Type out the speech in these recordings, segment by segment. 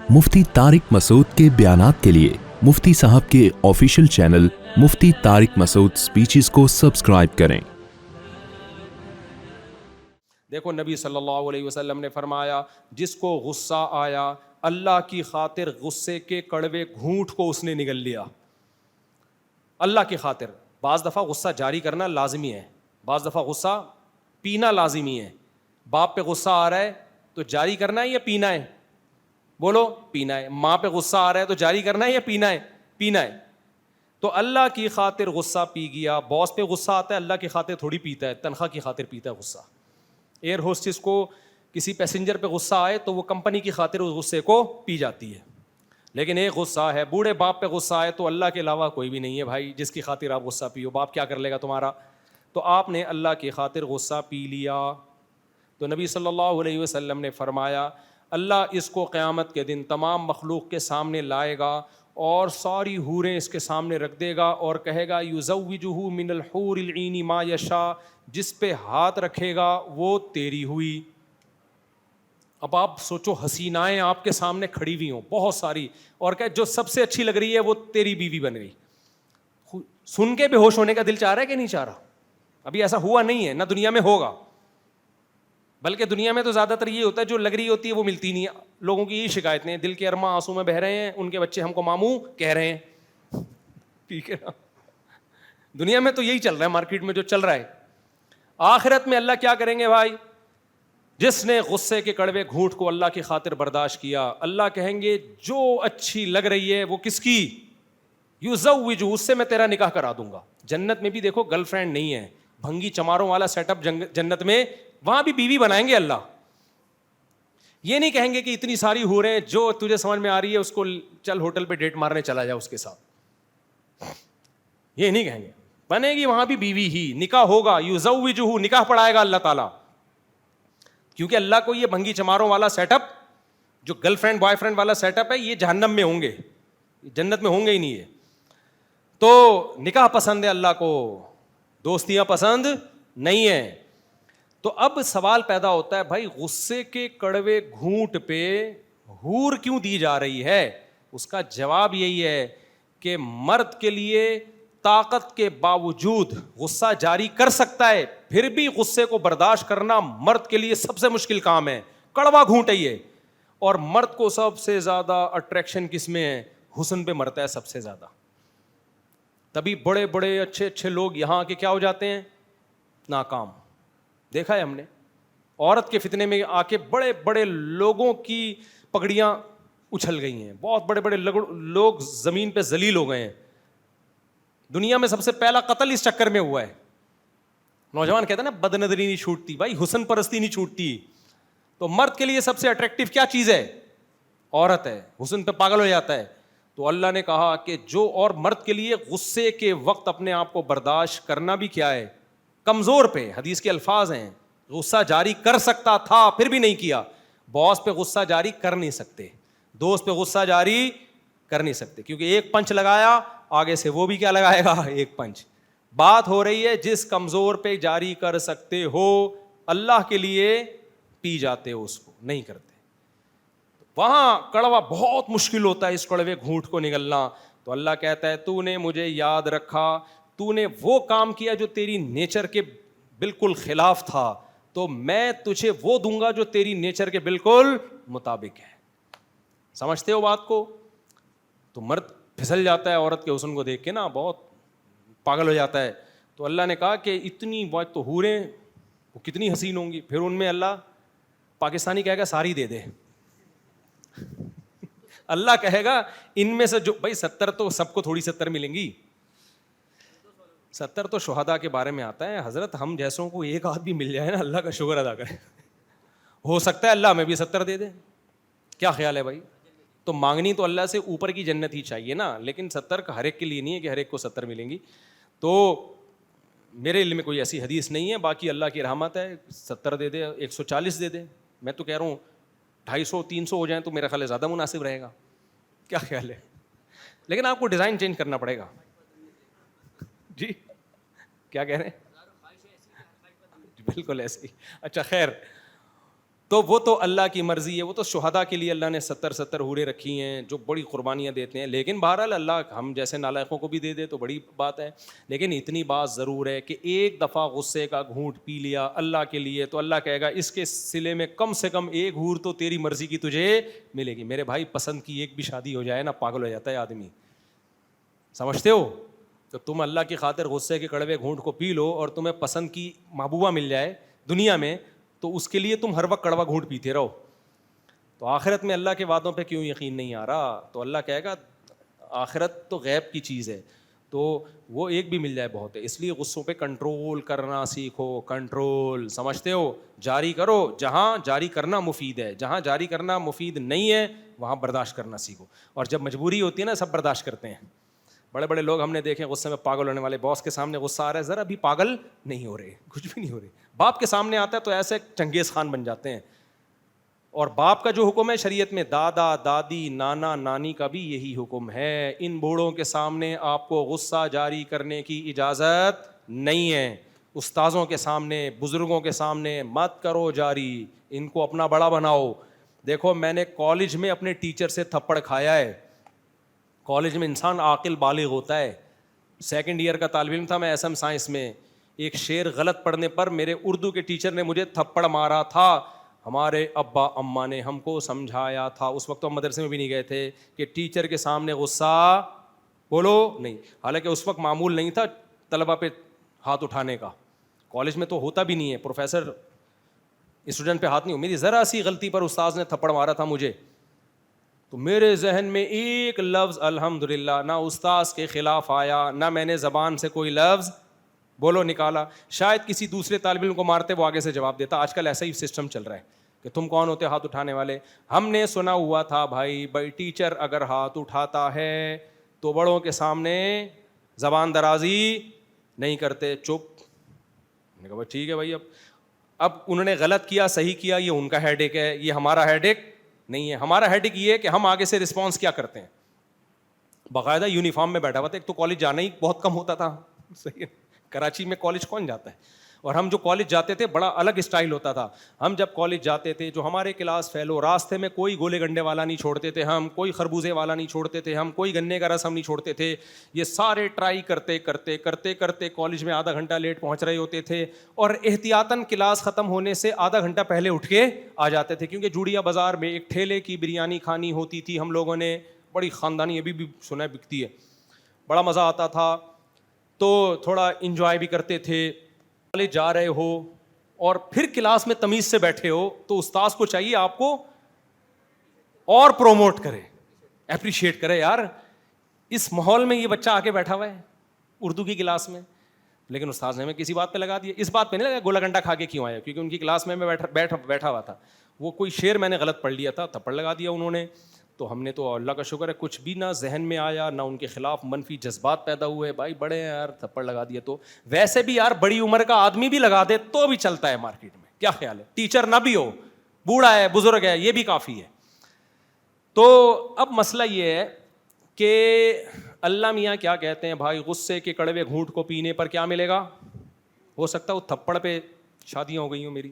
مفتی طارق مسعود کے بیانات کے لیے مفتی صاحب کے آفیشیل چینل مفتی طارق مسعود سپیچز کو سبسکرائب کریں۔ دیکھو نبی صلی اللہ علیہ وسلم نے فرمایا جس کو غصہ آیا اللہ کی خاطر غصے کے کڑوے گھونٹ کو اس نے نگل لیا، اللہ کی خاطر۔ بعض دفعہ غصہ جاری کرنا لازمی ہے، بعض دفعہ غصہ پینا لازمی ہے۔ باپ پہ غصہ آ رہا ہے تو جاری کرنا ہے یا پینا ہے؟ بولو پینا ہے۔ ماں پہ غصہ آ رہا ہے تو جاری کرنا ہے یا پینا ہے؟ پینا ہے۔ تو اللہ کی خاطر غصہ پی گیا۔ باس پہ غصہ آتا ہے، اللہ کی خاطر تھوڑی پیتا ہے، تنخواہ کی خاطر پیتا ہے غصہ۔ ایئر ہوسٹس کو کسی پیسنجر پہ غصہ آئے تو وہ کمپنی کی خاطر اس غصے کو پی جاتی ہے، لیکن ایک غصہ ہے بوڑھے باپ پہ غصہ آئے تو اللہ کے علاوہ کوئی بھی نہیں ہے بھائی جس کی خاطر آپ غصہ پیو، باپ کیا کر لے گا تمہارا؟ تو آپ نے اللہ کی خاطر غصہ پی لیا تو نبی صلی اللہ علیہ وسلم نے فرمایا اللہ اس کو قیامت کے دن تمام مخلوق کے سامنے لائے گا اور ساری حوریں اس کے سامنے رکھ دے گا اور کہے گا یزوجہ من الحور العین ما یشاء، جس پہ ہاتھ رکھے گا وہ تیری ہوئی۔ اب آپ سوچو حسینائیں آپ کے سامنے کھڑی ہوئی ہوں بہت ساری اور کہ جو سب سے اچھی لگ رہی ہے وہ تیری بیوی بن گئی، سن کے بے ہوش ہونے کا دل چاہ رہا ہے کہ نہیں چاہ رہا؟ ابھی ایسا ہوا نہیں ہے، نہ دنیا میں ہوگا، بلکہ دنیا میں تو زیادہ تر یہ ہوتا ہے جو لگ رہی ہوتی ہے وہ ملتی نہیں ہے۔ لوگوں کی یہ شکایتیں، دل کے ارماں آنسو میں بہ رہے ہیں، ان کے بچے ہم کو ماموں کہہ رہے ہیں، ٹھیک ہے نا؟ دنیا میں تو یہی چل رہا ہے، مارکیٹ میں جو چل رہا ہے۔ آخرت میں اللہ کیا کریں گے بھائی؟ جس نے غصے کے کڑوے گھونٹ کو اللہ کی خاطر برداشت کیا، اللہ کہیں گے جو اچھی لگ رہی ہے وہ کس کی؟ یزوجہ، اس سے میں تیرا نکاح کرا دوں گا۔ جنت میں بھی دیکھو گرل فرینڈ نہیں ہے، بھنگی چماروں والا سیٹ اپ جنت میں، وہاں بھی بیوی بنائیں گے اللہ۔ یہ نہیں کہیں گے کہ اتنی ساری حوریں جو تجھے سمجھ میں آ رہی ہے اس کو چل ہوٹل پہ ڈیٹ مارنے چلا جا اس کے ساتھ، یہ نہیں کہیں گے، بنے گی وہاں بھی بیوی ہی، نکاح ہوگا، یزوجہ، نکاح پڑھائے گا اللہ تعالیٰ، کیونکہ اللہ کو یہ بھنگی چماروں والا سیٹ اپ، جو گرل فرینڈ بوائے فرینڈ والا سیٹ اپ ہے، یہ جہنم میں ہوں گے، جنت میں ہوں گے ہی نہیں ہے۔ تو نکاح پسند ہے اللہ کو، دوستیاں پسند نہیں ہیں۔ تو اب سوال پیدا ہوتا ہے بھائی غصے کے کڑوے گھونٹ پہ حور کیوں دی جا رہی ہے؟ اس کا جواب یہی ہے کہ مرد کے لیے طاقت کے باوجود غصہ جاری کر سکتا ہے، پھر بھی غصے کو برداشت کرنا مرد کے لیے سب سے مشکل کام ہے، کڑوا گھونٹ ہے یہ۔ اور مرد کو سب سے زیادہ اٹریکشن کس میں ہے؟ حسن پہ مرتا ہے سب سے زیادہ۔ تبھی بڑے بڑے اچھے اچھے لوگ یہاں کے کیا ہو جاتے ہیں؟ ناکام۔ دیکھا ہے ہم نے، عورت کے فتنے میں آ کے بڑے بڑے لوگوں کی پگڑیاں اچھل گئی ہیں، بہت بڑے بڑے لوگ زمین پہ ذلیل ہو گئے ہیں۔ دنیا میں سب سے پہلا قتل اس چکر میں ہوا ہے۔ نوجوان کہتے ہیں نا بد نظری نہیں چھوٹتی، بھائی حسن پرستی نہیں چھوٹتی۔ تو مرد کے لیے سب سے اٹریکٹیو کیا چیز ہے؟ عورت ہے، حسن پہ پاگل ہو جاتا ہے۔ تو اللہ نے کہا کہ جو، اور مرد کے لیے غصے کے وقت اپنے آپ کو برداشت کرنا بھی کیا ہے؟ کمزور پہ، حدیث کے الفاظ ہیں، غصہ جاری کر سکتا تھا پھر بھی نہیں کیا۔ باس پہ غصہ جاری کر نہیں سکتے، دوست پہ غصہ جاری کر نہیں سکتے، کیونکہ ایک پنچ لگایا آگے سے وہ بھی کیا لگائے گا؟ ایک پنچ۔ بات ہو رہی ہے جس کمزور پہ جاری کر سکتے ہو، اللہ کے لیے پی جاتے ہو، اس کو نہیں کرتے۔ وہاں کڑوا بہت مشکل ہوتا ہے اس کڑوے گھونٹ کو نگلنا۔ تو اللہ کہتا ہے تو نے مجھے یاد رکھا، تو نے وہ کام کیا جو تیری نیچر کے بالکل خلاف تھا، تو میں تجھے وہ دوں گا جو تیری نیچر کے بالکل مطابق ہے۔ سمجھتے ہو بات کو؟ تو مرد پھسل جاتا ہے عورت کے حسن کو دیکھ کے نا، بہت پاگل ہو جاتا ہے۔ تو اللہ نے کہا کہ اتنی بات تو حوریں وہ کتنی حسین ہوں گی، پھر ان میں اللہ پاکستانی کہے گا ساری دے دے۔ اللہ کہے گا ان میں سے جو، بھائی 70 تو سب کو تھوڑی 70 ملیں گی، 70 تو شہداء کے بارے میں آتا ہے حضرت، ہم جیسوں کو ایک آدھ بھی مل جائے نا اللہ کا شکر ادا کرے، ہو سکتا ہے اللہ میں بھی 70 دے دے۔ کیا خیال ہے بھائی؟ تو مانگنی تو اللہ سے اوپر کی جنت ہی چاہیے نا، لیکن 70 کا ہر ایک کے لیے نہیں ہے کہ ہر ایک کو 70 ملیں گی۔ تو میرے علم میں کوئی ایسی حدیث نہیں ہے، باقی اللہ کی رحمت ہے، 70 دے دے، 140 دے دے۔ میں تو کہہ رہا ہوں 250 300 ہو جائیں تو میرا خیال ہے زیادہ مناسب رہے گا۔ کیا خیال ہے؟ لیکن آپ کو ڈیزائن چینج کرنا پڑے گا۔ جی کیا کہہ رہے ہیں؟ بالکل ایسے ہی۔ اچھا خیر، تو وہ تو اللہ کی مرضی ہے, وہ تو شہداء کے لیے اللہ نے 70 حوریں رکھی ہیں جو بڑی قربانیاں دیتے ہیں, لیکن بہرحال اللہ ہم جیسے نالائقوں کو بھی دے دے تو بڑی بات ہے. لیکن اتنی بات ضرور ہے کہ ایک دفعہ غصے کا گھونٹ پی لیا اللہ کے لیے تو اللہ کہے گا اس کے سلے میں کم سے کم ایک حور تو تیری مرضی کی تجھے ملے گی. میرے بھائی پسند کی ایک بھی شادی ہو جائے نا پاگل ہو جاتا ہے آدمی, سمجھتے ہو؟ تو تم اللہ کی خاطر غصے کے کڑوے گھونٹ کو پی لو اور تمہیں پسند کی محبوبہ مل جائے دنیا میں تو اس کے لیے تم ہر وقت کڑوا گھونٹ پیتے رہو, تو آخرت میں اللہ کے وعدوں پہ کیوں یقین نہیں آ رہا؟ تو اللہ کہے گا آخرت تو غیب کی چیز ہے, تو وہ ایک بھی مل جائے بہت ہے. اس لیے غصوں پہ کنٹرول کرنا سیکھو, کنٹرول سمجھتے ہو, جاری کرو جہاں جاری کرنا مفید ہے, جہاں جاری کرنا مفید نہیں ہے وہاں برداشت کرنا سیکھو. اور جب مجبوری ہوتی ہے نا سب برداشت کرتے ہیں. بڑے بڑے لوگ ہم نے دیکھے غصے میں پاگل ہونے والے, باس کے سامنے غصہ آ رہا ہے ذرا بھی پاگل نہیں ہو رہے, کچھ بھی نہیں ہو رہے, باپ کے سامنے آتا ہے تو ایسے چنگیز خان بن جاتے ہیں. اور باپ کا جو حکم ہے شریعت میں دادا دادی نانا نانی کا بھی یہی حکم ہے, ان بوڑھوں کے سامنے آپ کو غصہ جاری کرنے کی اجازت نہیں ہے. استاذوں کے سامنے بزرگوں کے سامنے مت کرو جاری, ان کو اپنا بڑا بناؤ. دیکھو میں نے کالج میں اپنے ٹیچر سے تھپڑ کھایا ہے. کالج میں انسان عاقل بالغ ہوتا ہے. 2nd ایئر کا طالب علم تھا میں ایس ایم سائنس میں, ایک شعر غلط پڑھنے پر میرے اردو کے ٹیچر نے مجھے تھپڑ مارا تھا. ہمارے ابا اماں نے ہم کو سمجھایا تھا, اس وقت تو ہم مدرسے میں بھی نہیں گئے تھے, کہ ٹیچر کے سامنے غصہ بولو نہیں. حالانکہ اس وقت معمول نہیں تھا طلبہ پہ ہاتھ اٹھانے کا, کالج میں تو ہوتا بھی نہیں ہے, پروفیسر اسٹوڈنٹ پہ ہاتھ نہیں ہو. میری ذرا سی غلطی پر استاذ نے تھپڑ مارا تھا مجھے, تو میرے ذہن میں ایک لفظ الحمدللہ نہ استاذ کے خلاف آیا, نہ میں نے زبان سے کوئی لفظ بولو نکالا. شاید کسی دوسرے طالب علم کو مارتے وہ آگے سے جواب دیتا. آج کل ایسا ہی سسٹم چل رہا ہے کہ تم کون ہوتے ہاتھ اٹھانے والے. ہم نے سنا ہوا تھا بھائی ٹیچر اگر ہاتھ اٹھاتا ہے تو بڑوں کے سامنے زبان درازی نہیں کرتے, چپ. میں نے کہا ٹھیک ہے بھائی, اب انہوں نے غلط کیا صحیح کیا یہ ان کا ہیڈ ایک ہے, یہ ہمارا ہیڈ ایک نہیں ہے. ہمارا ہیڈ ایک یہ ہے کہ ہم آگے سے رسپانس کیا کرتے ہیں. باقاعدہ یونیفارم میں بیٹھا ہوا تھا, ایک تو کالج جانا ہی بہت کم ہوتا تھا, صحیح ہے, کراچی میں کالج کون جاتا ہے, اور ہم جو کالج جاتے تھے بڑا الگ اسٹائل ہوتا تھا. ہم جب کالج جاتے تھے جو ہمارے کلاس فیلو, راستے میں کوئی گولے گنڈے والا نہیں چھوڑتے تھے ہم, کوئی خربوزے والا نہیں چھوڑتے تھے ہم, کوئی گنے کا رس ہم نہیں چھوڑتے تھے. یہ سارے ٹرائی کرتے کرتے کرتے کرتے کالج میں آدھا گھنٹہ لیٹ پہنچ رہے ہوتے تھے, اور احتیاطاً کلاس ختم ہونے سے آدھا گھنٹہ پہلے اٹھ کے آ جاتے تھے, کیونکہ جوڑیا بازار میں ایک ٹھیلے کی بریانی کھانی ہوتی تھی ہم لوگوں نے, بڑی خاندانی, ابھی بھی سنا ہے بکتی ہے, بڑا مزہ آتا تھا. تو تھوڑا انجوائے بھی کرتے تھے. کالج جا رہے ہو اور پھر کلاس میں تمیز سے بیٹھے ہو تو استاذ کو چاہیے آپ کو اور پروموٹ کرے, اپریشیٹ کرے, یار اس ماحول میں یہ بچہ آ کے بیٹھا ہوا ہے اردو کی کلاس میں. لیکن استاذ نے ہمیں کسی بات پہ لگا دیا, اس بات پہ نہیں لگا گولا گنڈا کھا کے کیوں آیا, کیونکہ ان کی کلاس میں بیٹھا ہوا تھا. وہ کوئی شعر میں نے غلط پڑھ لیا تھا, تھپڑ لگا دیا انہوں نے. تو ہم نے تو اللہ کا شکر ہے کچھ بھی نہ ذہن میں آیا, نہ ان کے خلاف منفی جذبات پیدا ہوئے. بھائی بڑے ہیں یار, تھپڑ لگا دیا. تو ویسے بھی یار بڑی عمر کا آدمی بھی لگا دے تو بھی چلتا ہے مارکیٹ میں, کیا خیال ہے؟ ٹیچر نہ بھی ہو, بوڑھا ہے بزرگ ہے, یہ بھی کافی ہے. تو اب مسئلہ یہ ہے کہ اللہ میاں کیا کہتے ہیں بھائی, غصے کے کڑوے گھونٹ کو پینے پر کیا ملے گا. ہو سکتا ہے وہ تھپڑ پہ شادیاں ہو گئی ہوں میری,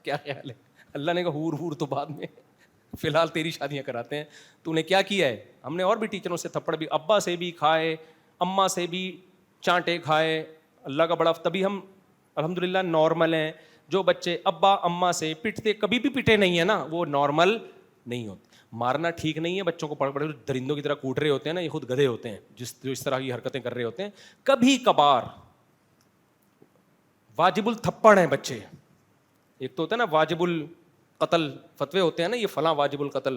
کیا خیال ہے؟ اللہ نے کہا ہور ہور تو بعد میں, فی الحال تیری شادیاں کراتے ہیں. تو نے کیا کیا ہے؟ ہم نے اور بھی ٹیچروں سے تھپڑ بھی, ابا سے بھی کھائے, اماں سے بھی چانٹے کھائے. اللہ کا بڑا, تبھی ہم الحمدللہ نارمل ہیں. جو بچے ابا اماں سے پٹتے, کبھی بھی پٹے نہیں ہیں نا, وہ نارمل نہیں ہوتے. مارنا ٹھیک نہیں ہے بچوں کو, پڑھ پڑھ درندوں کی طرح کوٹ رہے ہوتے ہیں نا, یہ خود گدھے ہوتے ہیں جو اس طرح کی حرکتیں کر رہے ہوتے ہیں. کبھی کبھار واجب التھپڑ ہیں بچے. ایک تو ہوتا ہے نا واجب القتل, فتوے ہوتے ہیں نا یہ فلاں واجب القتل.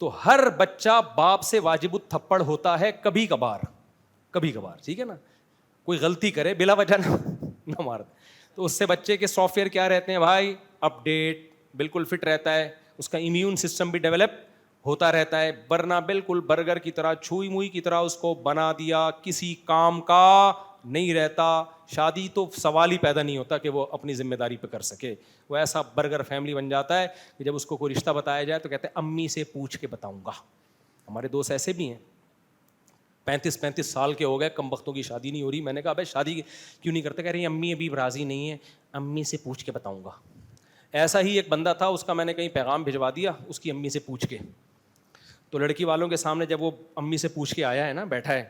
تو ہر بچہ باپ سے واجب التھپڑ ہوتا ہے کبھی کبھار, کبھی کبھار, ٹھیک ہے نا. کوئی غلطی کرے بلا وجہ نہ مار دے, تو اس سے بچے کے سافٹ ویئر کیا رہتے ہیں بھائی, اپ ڈیٹ, بالکل فٹ رہتا ہے, اس کا امیون سسٹم بھی ڈیولپ ہوتا رہتا ہے. ورنہ بالکل برگر کی طرح, چھوئی موئی کی طرح اس کو بنا دیا, کسی کام کا نہیں رہتا. شادی تو سوال ہی پیدا نہیں ہوتا کہ وہ اپنی ذمہ داری پہ کر سکے. وہ ایسا برگر فیملی بن جاتا ہے کہ جب اس کو کوئی رشتہ بتایا جائے تو کہتے ہیں امی سے پوچھ کے بتاؤں گا. ہمارے دوست ایسے بھی ہیں, 35 سال کے ہو گئے, کم وقتوں کی شادی نہیں ہو رہی. میں نے کہا بھائی شادی کیوں نہیں کرتے؟ کہہ رہی امی ابھی راضی نہیں ہے, امی سے پوچھ کے بتاؤں گا. ایسا ہی ایک بندہ تھا, اس کا میں نے کہیں پیغام بھجوا دیا اس کی امی سے پوچھ کے. تو لڑکی والوں کے سامنے جب وہ امی سے پوچھ کے آیا ہے نا, بیٹھا ہے,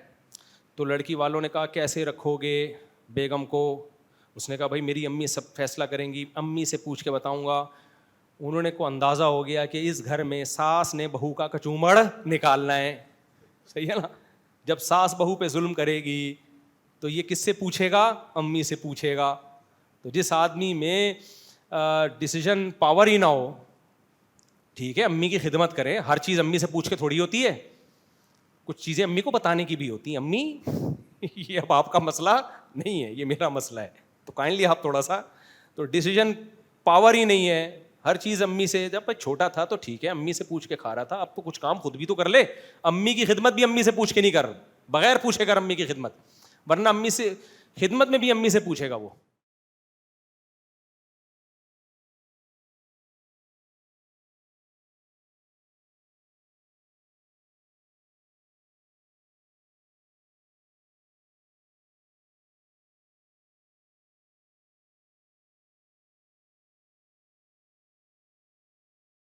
تو لڑکی والوں نے کہا کیسے رکھو گے بیگم کو؟ اس نے کہا بھائی میری امی سب فیصلہ کریں گی, امی سے پوچھ کے بتاؤں گا. انہوں نے کو اندازہ ہو گیا کہ اس گھر میں ساس نے بہو کا کچومڑ نکالنا ہے. صحیح ہے نا؟ جب ساس بہو پہ ظلم کرے گی تو یہ کس سے پوچھے گا؟ امی سے پوچھے گا. تو جس آدمی میں ڈیسیژن پاور ہی نہ ہو, ٹھیک ہے امی کی خدمت کریں, ہر چیز امی سے پوچھ کے تھوڑی ہوتی ہے, کچھ چیزیں امی کو بتانے کی بھی ہوتی ہیں. امی یہ اب آپ کا مسئلہ نہیں ہے, یہ میرا مسئلہ ہے, تو کائنڈلی آپ تھوڑا سا, تو ڈیسیژن پاور ہی نہیں ہے, ہر چیز امی سے. جب چھوٹا تھا تو ٹھیک ہے امی سے پوچھ کے کھا رہا تھا, اب تو کچھ کام خود بھی تو کر لے. امی کی خدمت بھی امی سے پوچھ کے نہیں کر, بغیر پوچھے کر امی کی خدمت, ورنہ امی سے خدمت میں بھی امی سے پوچھے گا وہ.